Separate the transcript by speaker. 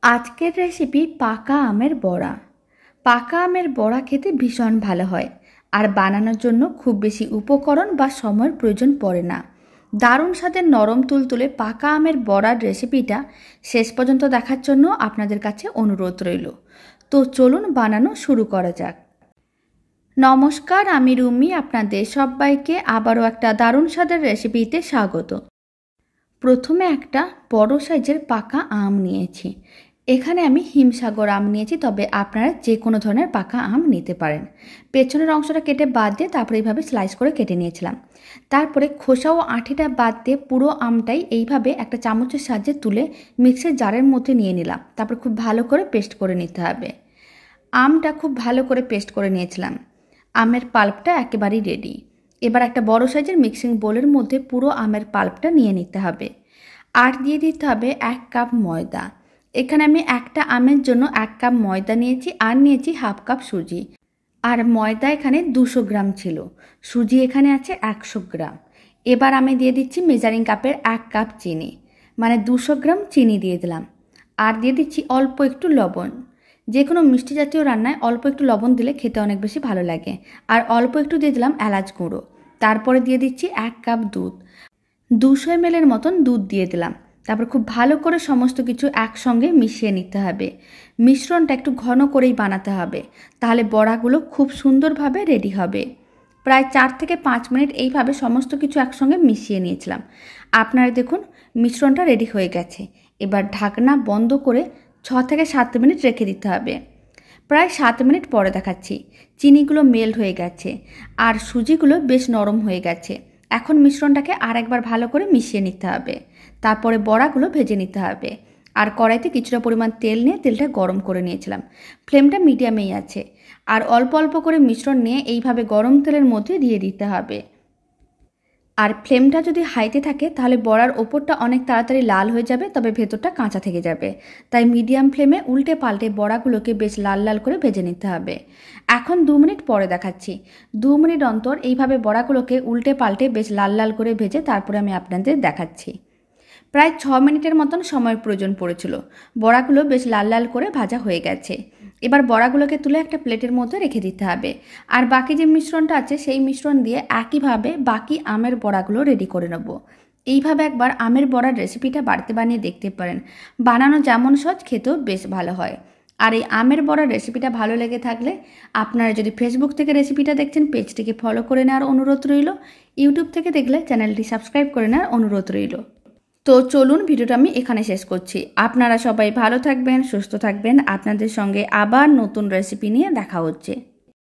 Speaker 1: আজকের রেসিপি পাকা আমের বড়া। পাকা আমের বড়া খেতে ভীষণ ভালো হয় আর বানানোর জন্য খুব বেশি উপকরণ বা সময়ের প্রয়োজন পড়ে না। দারুণ স্বাদের নরম তুলতুলে পাকা আমের বড়ার রেসিপিটা শেষ পর্যন্ত দেখার জন্য আপনাদের কাছে অনুরোধ রইল। তো চলুন বানানো শুরু করা যাক। নমস্কার, আমি রুমি, আপনাদের সবাইকে আবারও একটা দারুণ স্বাদের রেসিপিতে স্বাগত। প্রথমে একটা বড় সাইজের পাকা আম নিয়েছি। এখানে আমি হিমসাগর আম নিয়েছি, তবে আপনারা যে কোনো ধরনের পাকা আম নিতে পারেন। পেছনের অংশটা কেটে বাদ দিয়ে তারপরে এইভাবে স্লাইস করে কেটে নিয়েছিলাম। তারপরে খোসা ও আঁটিটা বাদ দিয়ে পুরো আমটাই এইভাবে একটা চামচের সাহায্যে তুলে মিক্সির জারের মধ্যে নিয়ে নিলাম। তারপর খুব ভালো করে পেস্ট করে নিতে হবে। আমটা খুব ভালো করে পেস্ট করে নিয়েছিলাম। আমের পাল্পটা একেবারেই রেডি। এবার একটা বড় সাইজের মিক্সিং বোলের মধ্যে পুরো আমের পাল্পটা নিয়ে নিতে হবে। আর দিয়ে দিতে হবে 1 কাপ ময়দা। এখানে আমি একটা আমের জন্য 1 কাপ ময়দা নিয়েছি, আর নিয়েছি হাফ কাপ সুজি। আর ময়দা এখানে 200 গ্রাম ছিল, সুজি এখানে আছে 100 গ্রাম। এবার আমি দিয়ে দিচ্ছি মেজারিং কাপের 1 কাপ চিনি, মানে 200 গ্রাম চিনি দিয়ে দিলাম। আর দিয়ে দিচ্ছি অল্প একটু লবণ। যে কোনো মিষ্টি জাতীয় রান্নায় অল্প একটু লবণ দিলে খেতে অনেক বেশি ভালো লাগে। আর অল্প একটু দিয়ে দিলাম এলাচ গুঁড়ো। তারপরে দিয়ে দিচ্ছি 1 কাপ দুধ, 200 ml মতন দুধ দিয়ে দিলাম। তারপর খুব ভালো করে সমস্ত কিছু একসঙ্গে মিশিয়ে নিতে হবে। মিশ্রণটা একটু ঘন করেই বানাতে হবে, তাহলে বড়াগুলো খুব সুন্দরভাবে রেডি হবে। প্রায় 4 থেকে 5 মিনিট এইভাবে সমস্ত কিছু একসঙ্গে মিশিয়ে নিয়েছিলাম। আপনারা দেখুন মিশ্রণটা রেডি হয়ে গেছে। এবার ঢাকনা বন্ধ করে 6 থেকে 7 মিনিট রেখে দিতে হবে। প্রায় 7 মিনিট পরে দেখাচ্ছি, চিনিগুলো মেল্ট হয়ে গেছে আর সুজিগুলো বেশ নরম হয়ে গেছে। এখন মিশ্রণটাকে আর একবার ভালো করে মিশিয়ে নিতে হবে। তারপরে বড়াগুলো ভেজে নিতে হবে। আর কড়াইতে কিছুটা পরিমাণ তেল নিয়ে তেলটা গরম করে নিয়েছিলাম। ফ্লেমটা মিডিয়ামেই আছে। আর অল্প অল্প করে মিশ্রণ নিয়ে এইভাবে গরম তেলের মধ্যে দিয়ে দিতে হবে। আর ফ্লেমটা যদি হাইতে থাকে তাহলে বড়ার ওপরটা অনেক তাড়াতাড়ি লাল হয়ে যাবে, তবে ভেতরটা কাঁচা থেকে যাবে। তাই মিডিয়াম ফ্লেমে উল্টে পাল্টে বড়াগুলোকে বেশ লাল লাল করে ভেজে নিতে হবে। এখন 2 মিনিট পরে দেখাচ্ছি। 2 মিনিট অন্তর এইভাবে বড়াগুলোকে উল্টে পাল্টে বেশ লাল লাল করে ভেজে তারপরে আমি আপনাদের দেখাচ্ছি। প্রায় 6 মিনিটের মতন সময়ের প্রয়োজন পড়েছিল। বড়াগুলো বেশ লাল লাল করে ভাজা হয়ে গেছে। এবার বড়াগুলোকে তুলে একটা প্লেটের মধ্যে রেখে দিতে হবে। আর বাকি যে মিশ্রণটা আছে সেই মিশ্রণ দিয়ে একইভাবে বাকি আমের বড়াগুলো রেডি করে নেব। এইভাবে একবার আমের বড়ার রেসিপিটা বাড়িতে বানিয়ে দেখতে পারেন। বানানো যেমন সহজ, খেতেও বেশ ভালো হয়। আর এই আমের বড়ার রেসিপিটা ভালো লেগে থাকলে আপনারা যদি ফেসবুক থেকে রেসিপিটা দেখছেন, পেজটিকে ফলো করে নেওয়ার অনুরোধ রইল। ইউটিউব থেকে দেখলে চ্যানেলটি সাবস্ক্রাইব করে নেওয়ার অনুরোধ রইল। তো চলুন ভিডিওটা আমি এখানে শেষ করছি। আপনারা সবাই ভালো থাকবেন, সুস্থ থাকবেন। আপনাদের সঙ্গে আবার নতুন রেসিপি নিয়ে দেখা হচ্ছে।